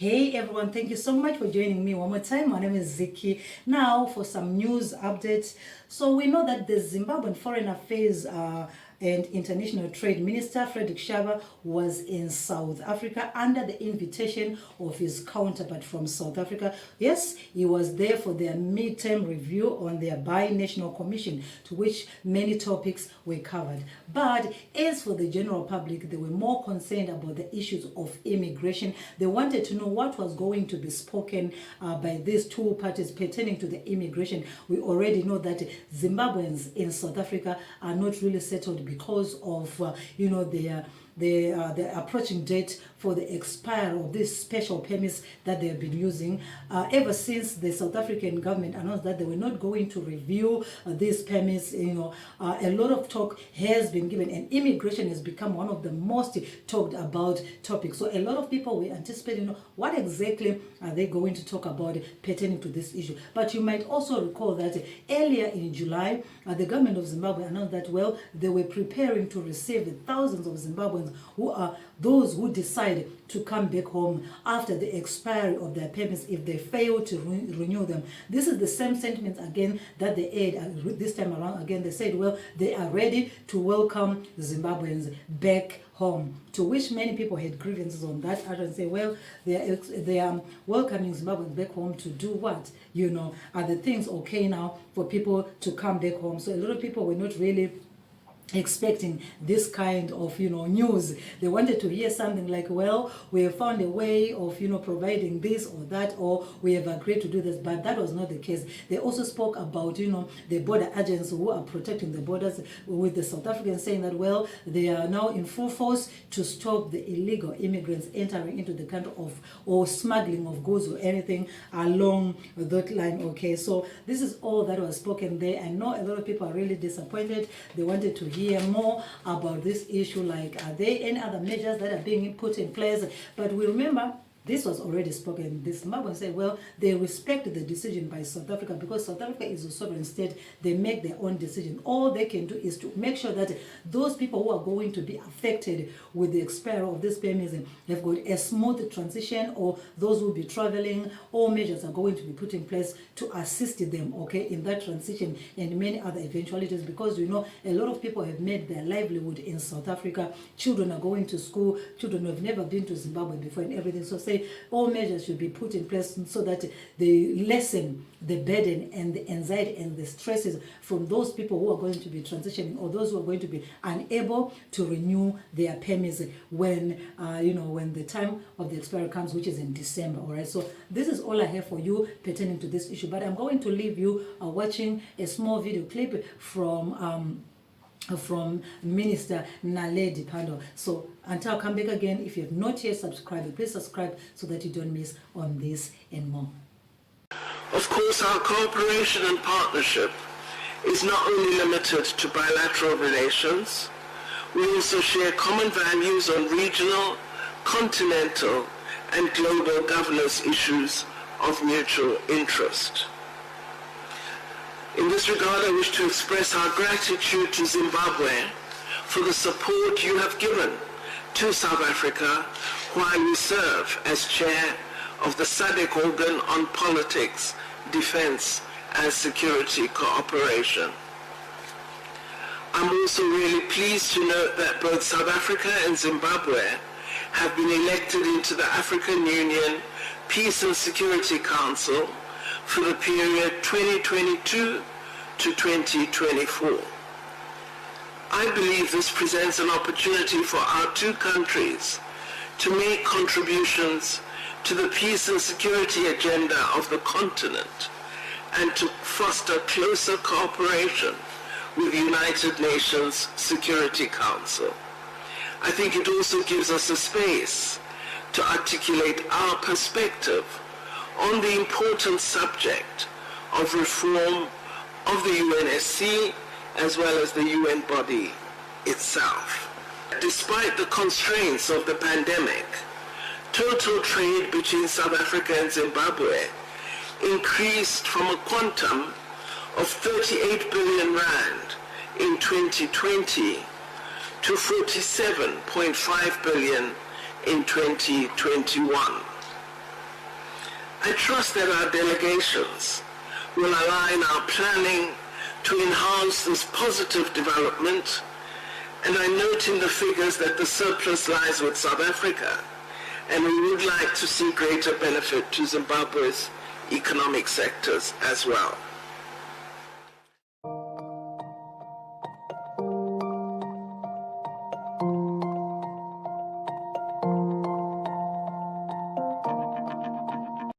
Hey everyone, thank you so much for joining me one more time. My name is Ziki. Now for some news updates. So we know that the Zimbabwean Foreign Affairs and International Trade Minister Frederick Shaba was in South Africa under the invitation of his counterpart from South Africa. Yes, he was there for their midterm review on their bi-national commission, to which many topics were covered. But as for the general public, they were more concerned about the issues of immigration. They wanted to know what was going to be spoken by these two parties pertaining to the immigration. We already know that Zimbabweans in South Africa are not really settled because of the approaching date for the expire of these special permits that they have been using ever since the South African government announced that they were not going to review these permits. A lot of talk has been given, and immigration has become one of the most talked about topics. So a lot of people were anticipating, what exactly are they going to talk about pertaining to this issue. But you might also recall that earlier in July, the government of Zimbabwe announced that, well, they were preparing to receive the thousands of Zimbabweans who are those who decide to come back home after the expiry of their permits if they fail to renew them. This is the same sentiment again that they had this time around. Again, they said, well, they are ready to welcome Zimbabweans back home, to which many people had grievances on that and say, well, they are welcoming Zimbabweans back home to do what? Are the things okay now for people to come back home? So a lot of people were not really expecting this kind of news. They wanted to hear something like, well, we have found a way of providing this or that, or we have agreed to do this. But that was not the case. They also spoke about the border agents who are protecting the borders with the South Africans, saying that, well, they are now in full force to stop the illegal immigrants entering into the country or smuggling of goods or anything along that line. Okay, so this is all that was spoken there. I know a lot of people are really disappointed. They wanted to hear more about this issue, like, are there any other measures that are being put in place? But we remember this was already spoken. The Zimbabweans say, well, they respect the decision by South Africa because South Africa is a sovereign state. They make their own decision. All they can do is to make sure that those people who are going to be affected with the expiry of this permits have got a smooth transition, or those who will be traveling, all measures are going to be put in place to assist them, okay, in that transition and many other eventualities, because a lot of people have made their livelihood in South Africa. Children are going to school, children who have never been to Zimbabwe before and everything. So say all measures should be put in place so that they lessen the burden and the anxiety and the stresses from those people who are going to be transitioning, or those who are going to be unable to renew their permits when when the time of the expiry comes, which is in December. All right, so this is all I have for you pertaining to this issue, but I'm going to leave you watching a small video clip from Minister Naledi Pandor. So until I come back again, if you have not yet subscribed, please subscribe so that you don't miss on this and more. Of course, our cooperation and partnership is not only limited to bilateral relations. We also share common values on regional, continental, and global governance issues of mutual interest. In this regard, I wish to express our gratitude to Zimbabwe for the support you have given to South Africa while you serve as chair of the SADC organ on politics, defense, and security cooperation. I'm also really pleased to note that both South Africa and Zimbabwe have been elected into the African Union Peace and Security Council for the period 2022 to 2024. I believe this presents an opportunity for our two countries to make contributions to the peace and security agenda of the continent and to foster closer cooperation with the United Nations Security Council. I think it also gives us a space to articulate our perspective on the important subject of reform of the UNSC as well as the UN body itself. Despite the constraints of the pandemic, total trade between South Africa and Zimbabwe increased from a quantum of 38 billion rand in 2020 to 47.5 billion in 2021. I trust that our delegations will align our planning to enhance this positive development, and I note in the figures that the surplus lies with South Africa, and we would like to see greater benefit to Zimbabwe's economic sectors as well.